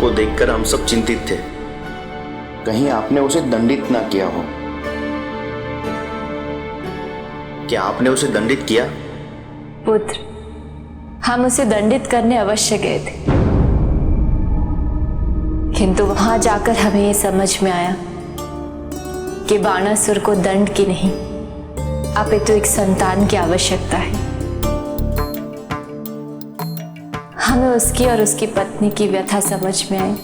को देखकर हम सब चिंतित थे, कहीं आपने उसे दंडित ना किया हो। क्या आपने उसे दंडित किया? पुत्र, हम उसे दंडित करने अवश्य गए थे, किंतु वहां जाकर हमें यह समझ में आया कि बाणासुर को दंड की नहीं, अपितु एक संतान की आवश्यकता है। हमें उसकी और उसकी पत्नी की व्यथा समझ में आई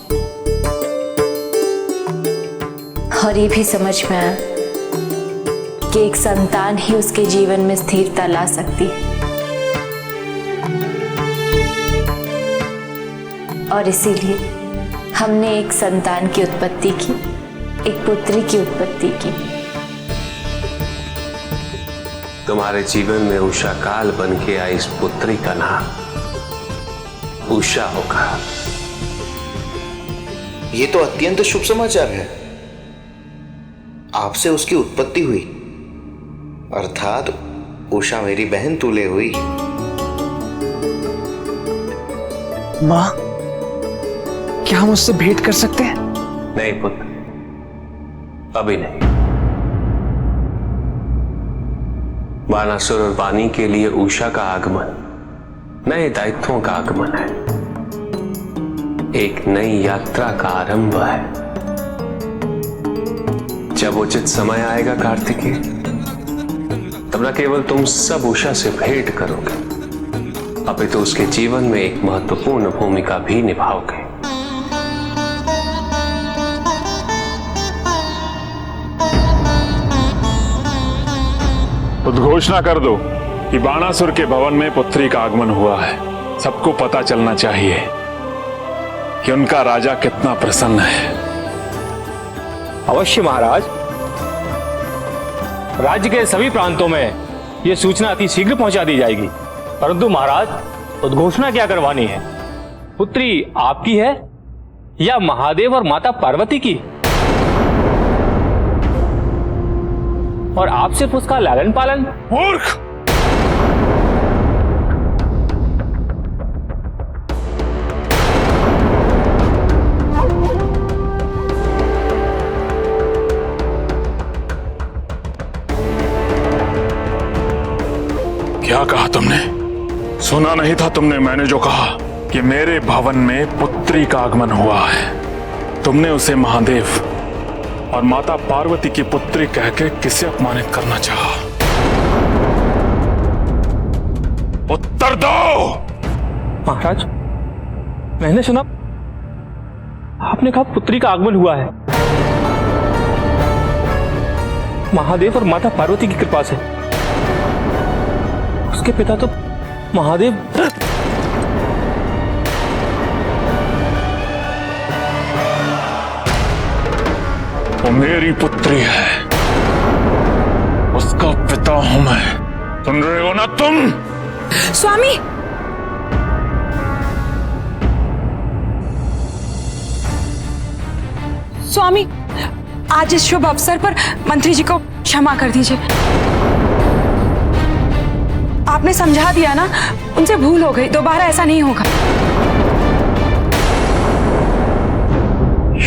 और ये भी समझ में आया कि एक संतान ही उसके जीवन में स्थिरता ला सकती है, और इसीलिए हमने एक संतान की उत्पत्ति की, एक पुत्री की उत्पत्ति की। तुम्हारे जीवन में उषा काल बन के आई इस पुत्री का नाम उषा होगा। ये तो अत्यंत शुभ समाचार है। आपसे उसकी उत्पत्ति हुई, अर्थात उषा मेरी बहन तुले हुई। माँ, क्या हम उससे भेंट कर सकते हैं? नहीं पुत्र, अभी नहीं। बाणासुर और वाणी के लिए उषा का आगमन नए दायित्वों का आगमन है, एक नई यात्रा का आरंभ है। जब उचित समय आएगा कार्तिकेय, तब न केवल तुम सब उषा से भेंट करोगे, अपितु उसके जीवन में एक महत्वपूर्ण भूमिका भी निभाओगे। उद्घोषणा कर दो कि बाणासुर के भवन में पुत्री का आगमन हुआ है। सबको पता चलना चाहिए कि उनका राजा कितना प्रसन्न है। अवश्य महाराज, राज्य के सभी प्रांतों में यह सूचना अति शीघ्र पहुंचा दी जाएगी। परंतु महाराज, उद्घोषणा क्या करवानी है? पुत्री आपकी है या महादेव और माता पार्वती की? और आप सिर्फ उसका लालन पालन? मूर्ख! क्या कहा तुमने? सुना नहीं था तुमने मैंने जो कहा कि मेरे भवन में पुत्री का आगमन हुआ है। तुमने उसे महादेव और माता पार्वती की पुत्री कह के किसे अपमानित करना चाहा? उत्तर दो! महाराज, मैंने सुना आपने कहा पुत्री का आगमन हुआ है महादेव और माता पार्वती की कृपा से। उसके पिता तो महादेव। वो मेरी पुत्री है, उसका पिता हूं मैं। सुन रहे हो ना तुम? स्वामी, स्वामी, आज इस शुभ अवसर पर मंत्री जी को क्षमा कर दीजिए। आपने समझा दिया ना, उनसे भूल हो गई, दोबारा ऐसा नहीं होगा।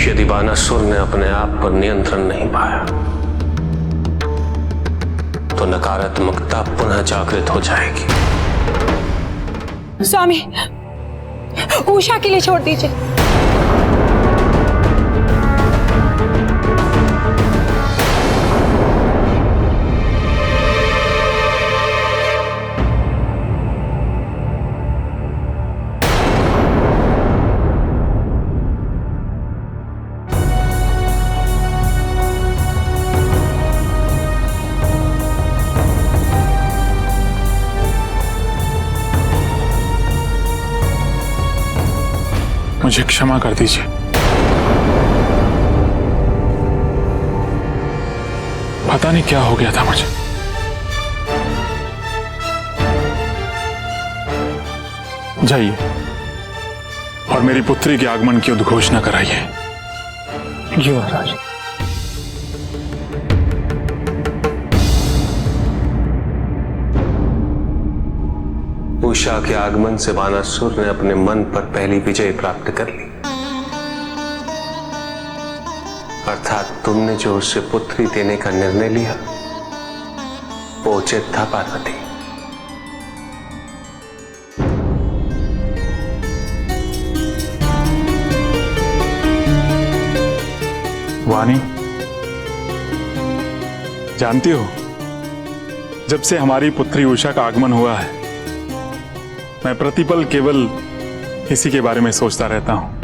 यदि बाणासुर ने अपने आप पर नियंत्रण नहीं पाया तो नकारात्मकता पुनः जागृत हो जाएगी। स्वामी, उषा के लिए छोड़ दीजिए। मुझे क्षमा कर दीजिए। पता नहीं क्या हो गया था मुझे। जाइए और मेरी पुत्री के आगमन की उद्घोषणा कराइए। जी महाराज। उषा के आगमन से बाणासुर ने अपने मन पर पहली विजय प्राप्त कर ली। अर्थात तुमने जो उससे पुत्री देने का निर्णय लिया वो उचित था पार्वती। वाणी, जानती हो, जब से हमारी पुत्री उषा का आगमन हुआ है मैं प्रतिपल केवल इसी के बारे में सोचता रहता हूं।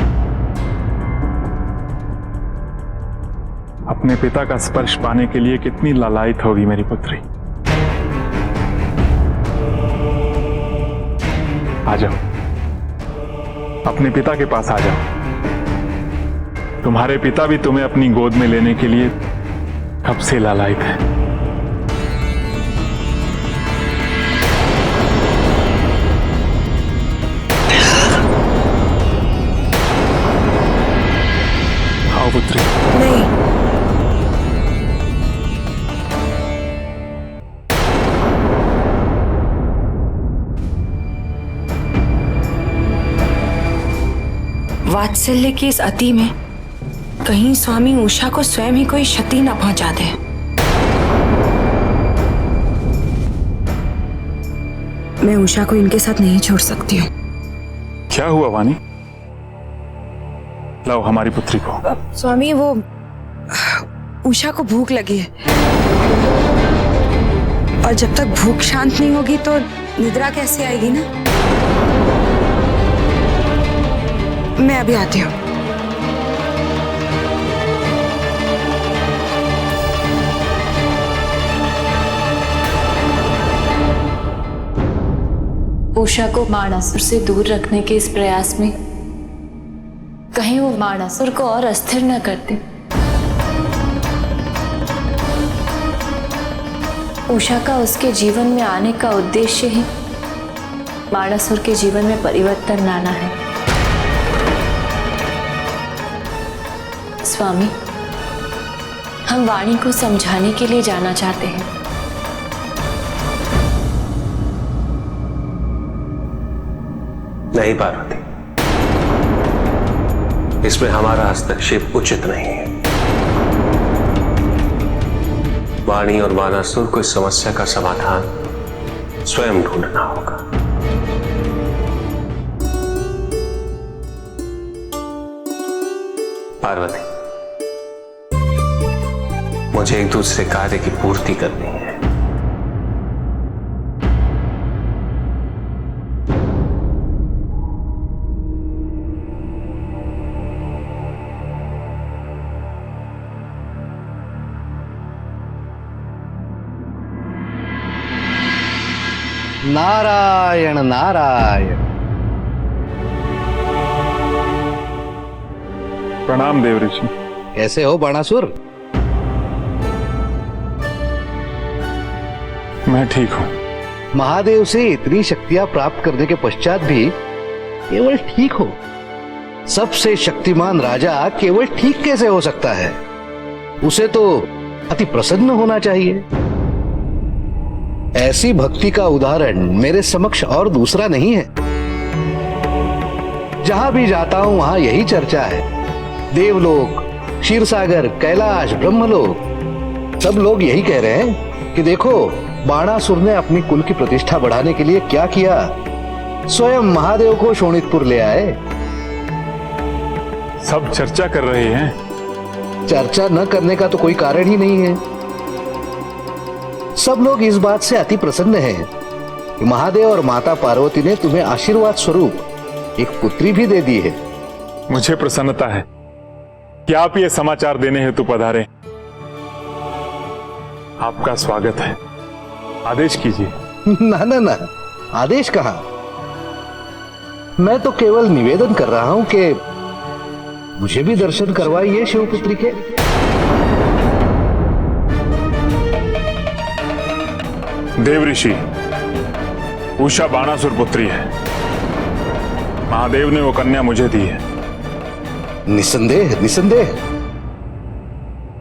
अपने पिता का स्पर्श पाने के लिए कितनी लालायित होगी मेरी पुत्री। आ जाओ, अपने पिता के पास आ जाओ। तुम्हारे पिता भी तुम्हें अपनी गोद में लेने के लिए कब से लालायित है। आओ पुत्री। नहीं, वात्सल्य की इस अति में कहीं स्वामी उषा को स्वयं ही कोई क्षति न पहुंचा दे। मैं उषा को इनके साथ नहीं छोड़ सकती हूँ। क्या हुआ वाणी? लाओ हमारी पुत्री को। स्वामी, वो उषा को भूख लगी है और जब तक भूख शांत नहीं होगी तो निद्रा कैसे आएगी ना। मैं अभी आती हूँ। उषा को बाणासुर से दूर रखने के इस प्रयास में कहीं वो बाणासुर को और अस्थिर न करते। उषा का उसके जीवन में आने का उद्देश्य ही बाणासुर के जीवन में परिवर्तन लाना है। स्वामी, हम वाणी को समझाने के लिए जाना चाहते हैं। नहीं पार्वती, इसमें हमारा हस्तक्षेप उचित नहीं है। वाणी और बाणासुर को इस समस्या का समाधान स्वयं ढूंढना होगा। पार्वती, मुझे एक दूसरे कार्य की पूर्ति करनी है। नारायण नारायण। प्रणाम देव ऋषि। कैसे हो बाणासुर? मैं ठीक हूं। महादेव से इतनी शक्तियां प्राप्त करने के पश्चात भी केवल ठीक हो? सबसे शक्तिमान राजा केवल ठीक कैसे हो सकता है? उसे तो अति प्रसन्न होना चाहिए। ऐसी भक्ति का उदाहरण मेरे समक्ष और दूसरा नहीं है। जहां भी जाता हूं वहां यही चर्चा है। देवलोक, क्षीरसागर, कैलाश, ब्रह्मलोक, सब लोग यही कह रहे हैं कि देखो बाणासुर ने अपनी कुल की प्रतिष्ठा बढ़ाने के लिए क्या किया। स्वयं महादेव को शोणितपुर ले आए। सब चर्चा कर रहे हैं। चर्चा न करने का तो कोई कारण ही नहीं है। सब लोग इस बात से अति प्रसन्न हैं कि महादेव और माता पार्वती ने तुम्हें आशीर्वाद स्वरूप एक पुत्री भी दे दी है। मुझे प्रसन्नता है कि आप ये समाचार देने हेतु पधारे। आपका स्वागत है। आदेश कीजिए। ना ना ना, आदेश कहाँ? मैं तो केवल निवेदन कर रहा हूं कि मुझे भी दर्शन करवाइए शिवपुत्री के। देव ऋषि, उषा बाणासुर पुत्री है। महादेव ने वो कन्या मुझे दी है। निसंदेह निसंदेह।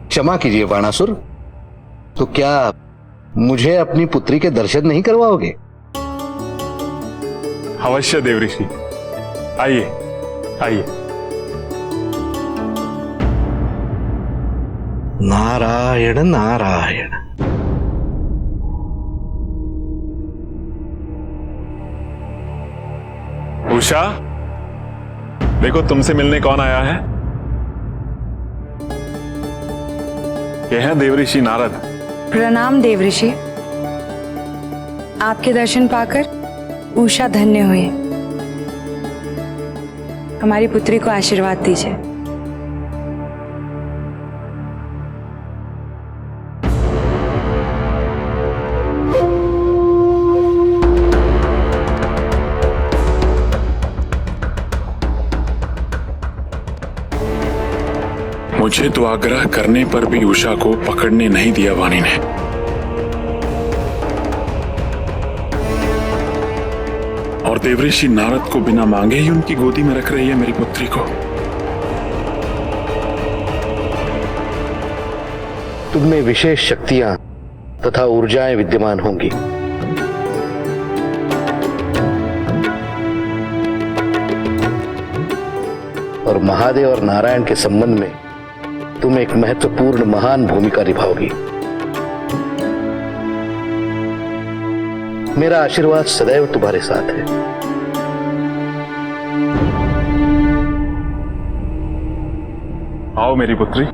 क्षमा कीजिए बाणासुर, तो क्या मुझे अपनी पुत्री के दर्शन नहीं करवाओगे? अवश्य देव ऋषि, आइए आइए। नारायण नारायण। उषा, देखो तुमसे मिलने कौन आया है। यह है देवऋषि नारद। प्रणाम देवऋषि। आपके दर्शन पाकर उषा धन्य हुई। हमारी पुत्री को आशीर्वाद दीजिए। मुझे तो आग्रह करने पर भी उषा को पकड़ने नहीं दिया वाणी ने। और देवऋषि नारद को बिना मांगे ही उनकी गोदी में रख रही है मेरी पुत्री को। तुमने विशेष शक्तियां तथा ऊर्जाएं विद्यमान होंगी। और महादेव और नारायण के संबंध में तुम एक महत्वपूर्ण महान भूमिका निभाओगी। मेरा आशीर्वाद सदैव तुम्हारे साथ है। आओ मेरी पुत्री,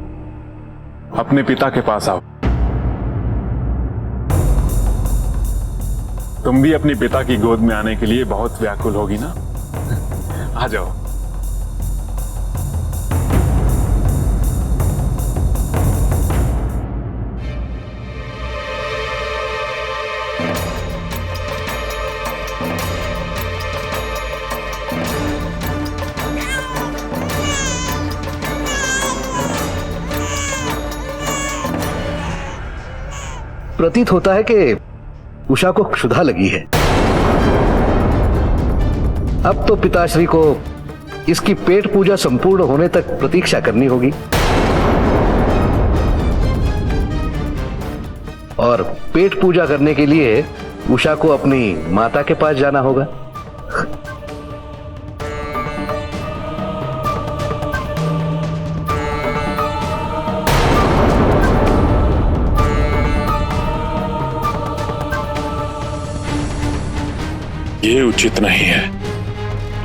अपने पिता के पास आओ। तुम भी अपने पिता की गोद में आने के लिए बहुत व्याकुल होगी ना। आ जाओ। प्रतीत होता है कि उषा को क्षुधा लगी है। अब तो पिताश्री को इसकी पेट पूजा संपूर्ण होने तक प्रतीक्षा करनी होगी। और पेट पूजा करने के लिए उषा को अपनी माता के पास जाना होगा। ये उचित नहीं है।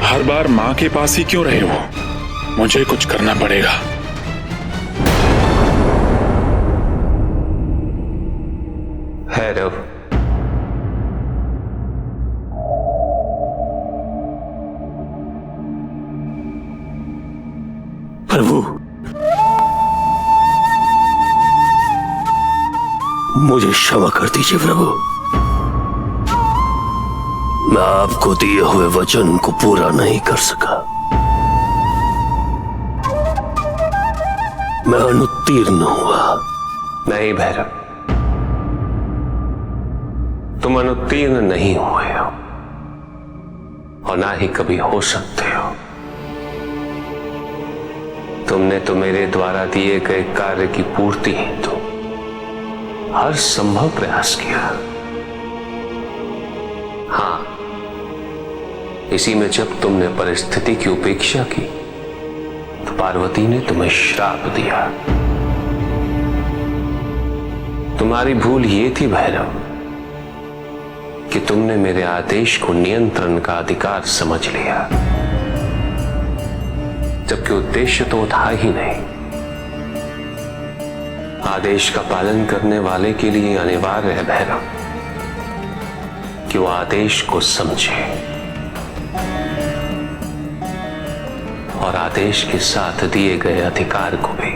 हर बार मां के पास ही क्यों रहे हो? मुझे कुछ करना पड़ेगा। भैरव, प्रभु, मुझे क्षमा कर दीजिए प्रभु। मैं आपको दिए हुए वचन को पूरा नहीं कर सका। मैं अनुत्तीर्ण हुआ। नहीं भैरव, तुम अनुत्तीर्ण नहीं हुए हो और ना ही कभी हो सकते हो। तुमने तो मेरे द्वारा दिए गए कार्य की पूर्ति हेतु हर संभव प्रयास किया। हाँ, इसी में जब तुमने परिस्थिति की उपेक्षा की तो पार्वती ने तुम्हें श्राप दिया। तुम्हारी भूल ये थी भैरव कि तुमने मेरे आदेश को नियंत्रण का अधिकार समझ लिया, जबकि उद्देश्य तो था ही नहीं। आदेश का पालन करने वाले के लिए अनिवार्य है भैरव कि वो आदेश को समझे और आदेश के साथ दिए गए अधिकार को भी।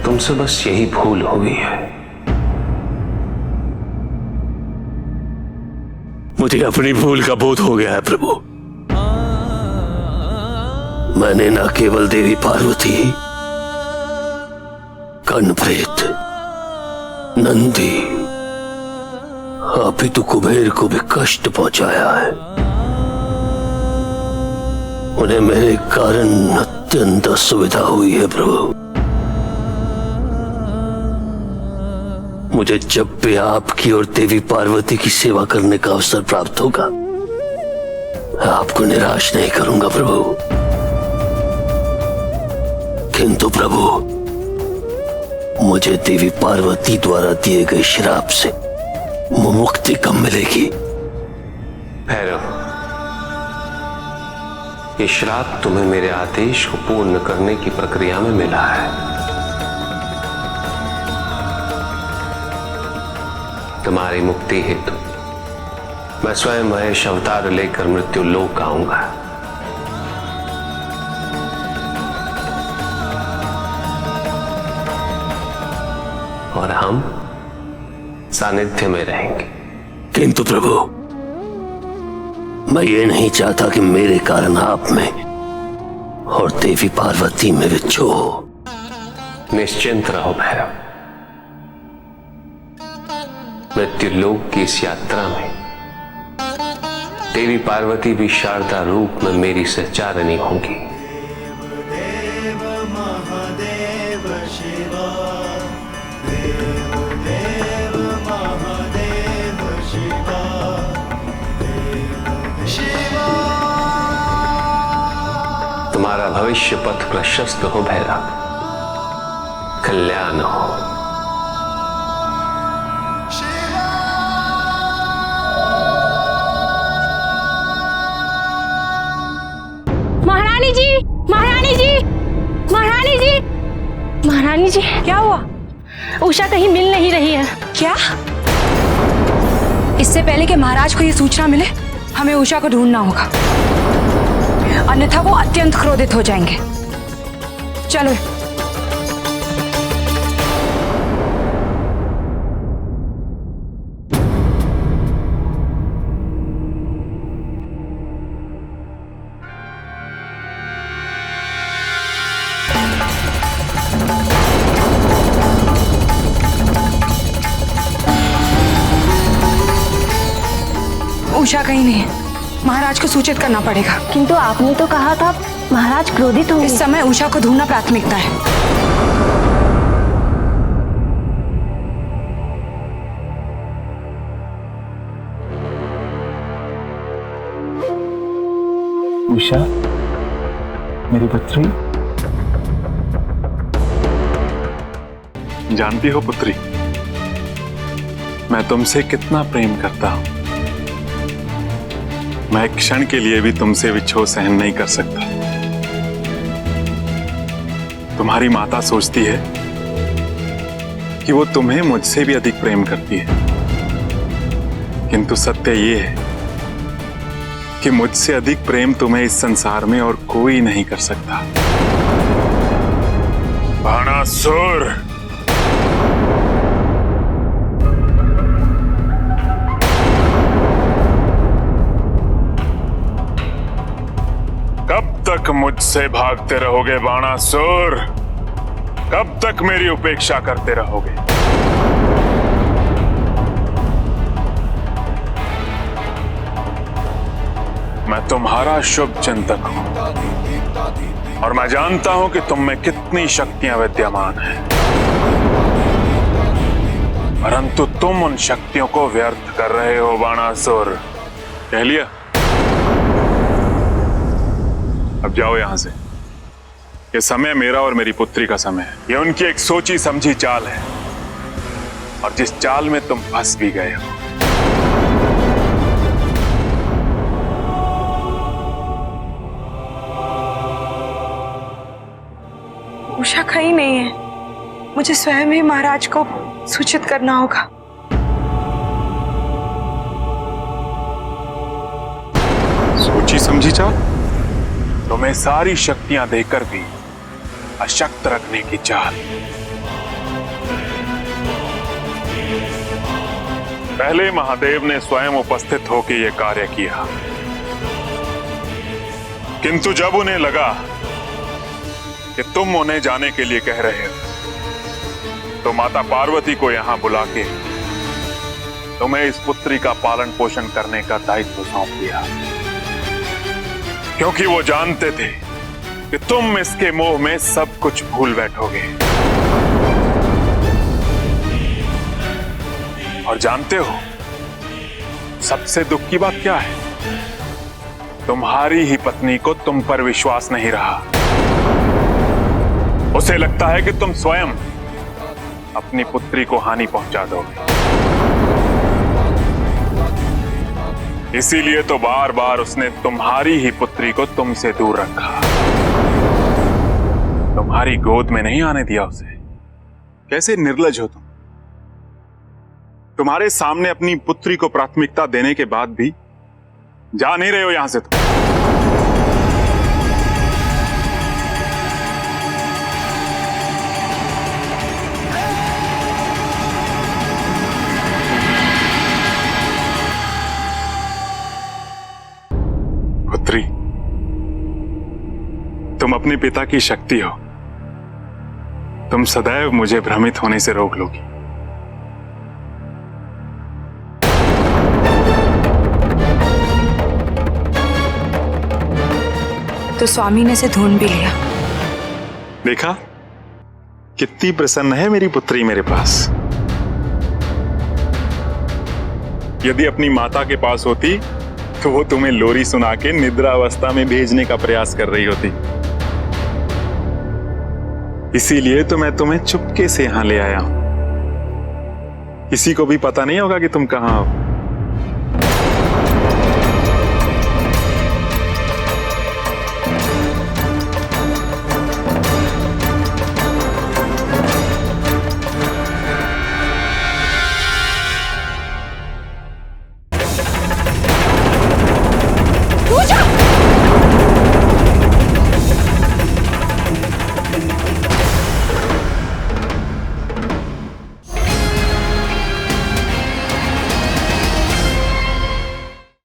तुमसे बस यही भूल हुई है। मुझे अपनी भूल का बोध हो गया है प्रभु। मैंने न केवल देवी पार्वती, कणप्रेत, नंदी, अपितु कुबेर को भी कष्ट पहुंचाया है। उन्हें मेरे कारण अत्यंत असुविधा हुई है प्रभु। मुझे जब भी आपकी और देवी पार्वती की सेवा करने का अवसर प्राप्त होगा, मैं आपको निराश नहीं करूंगा प्रभु। किंतु प्रभु, मुझे देवी पार्वती द्वारा दिए गए श्राप से मुक्ति कब मिलेगी? भैरव, ये श्राप तुम्हें मेरे आदेश को पूर्ण करने की प्रक्रिया में मिला है। तुम्हारी मुक्ति हेतु मैं स्वयं महेश अवतार लेकर मृत्यु लोक आऊंगा। और हम सानिध्य में रहेंगे। किंतु प्रभु, मैं ये नहीं चाहता कि मेरे कारण आप में और देवी पार्वती में विच्छो हो। निश्चिंत रहो भैरव, मृत्यु लोक की इस यात्रा में देवी पार्वती भी शारदा रूप में मेरी सहचारिणी होंगी। तुम्हारा भविष्य पथ प्रशस्त हो भैरव, कल्याण हो। महारानी जी, महारानी जी, महारानी जी, महारानी जी, क्या हुआ? उषा कहीं मिल नहीं रही है। क्या? इससे पहले कि महाराज को ये सूचना मिले, हमें उषा को ढूंढना होगा, अन्यथा वो अत्यंत क्रोधित हो जाएंगे। चलो। उषा कहीं नहीं है, महाराज को सूचित करना पड़ेगा। किंतु आपने तो कहा था महाराज क्रोधित होंगे। इस समय उषा को ढूंढना प्राथमिकता है। उषा, मेरी पुत्री, जानती हो पुत्री, मैं तुमसे कितना प्रेम करता हूं। मैं एक क्षण के लिए भी तुमसे विछोह सहन नहीं कर सकता। तुम्हारी माता सोचती है कि वो तुम्हें मुझसे भी अधिक प्रेम करती है, किंतु सत्य ये है कि मुझसे अधिक प्रेम तुम्हें इस संसार में और कोई नहीं कर सकता। बाणासुर, कब तक मुझसे भागते रहोगे बाणासुर? कब तक मेरी उपेक्षा करते रहोगे? मैं तुम्हारा शुभ चिंतक हूं और मैं जानता हूं कि तुम में कितनी शक्तियां विद्यमान हैं, परंतु तुम उन शक्तियों को व्यर्थ कर रहे हो बाणासुर। कह लिया? अब जाओ यहां से। ये समय मेरा और मेरी पुत्री का समय है। ये उनकी एक सोची समझी चाल है, और जिस चाल में तुम फंस भी गए हो। उषा कहीं नहीं है, मुझे स्वयं ही महाराज को सूचित करना होगा। सोची समझी चाल? तुम्हें सारी शक्तियां देकर भी अशक्त रखने की चाल। पहले महादेव ने स्वयं उपस्थित होकर यह कार्य किया, किंतु जब उन्हें लगा कि तुम उन्हें जाने के लिए कह रहे हो, तो माता पार्वती को यहां बुला के तुम्हें इस पुत्री का पालन पोषण करने का दायित्व सौंप दिया, क्योंकि वो जानते थे कि तुम इसके मोह में सब कुछ भूल बैठोगे। और जानते हो सबसे दुख की बात क्या है? तुम्हारी ही पत्नी को तुम पर विश्वास नहीं रहा। उसे लगता है कि तुम स्वयं अपनी पुत्री को हानि पहुंचा दोगे। इसीलिए तो बार बार उसने तुम्हारी ही पुत्री को तुमसे दूर रखा, तुम्हारी गोद में नहीं आने दिया उसे। कैसे निर्लज हो तुम। तुम्हारे सामने अपनी पुत्री को प्राथमिकता देने के बाद भी जा नहीं रहे हो यहां से तुम। पुत्री, तुम अपने पिता की शक्ति हो। तुम सदैव मुझे भ्रमित होने से रोक लोगी। तो स्वामी ने इसे ढूंढ भी लिया। देखा कितनी प्रसन्न है मेरी पुत्री मेरे पास। यदि अपनी माता के पास होती तो वो तुम्हें लोरी सुना के निद्रा अवस्था में भेजने का प्रयास कर रही होती। इसीलिए तो मैं तुम्हें चुपके से यहां ले आया हूं। किसी को भी पता नहीं होगा कि तुम कहां हो।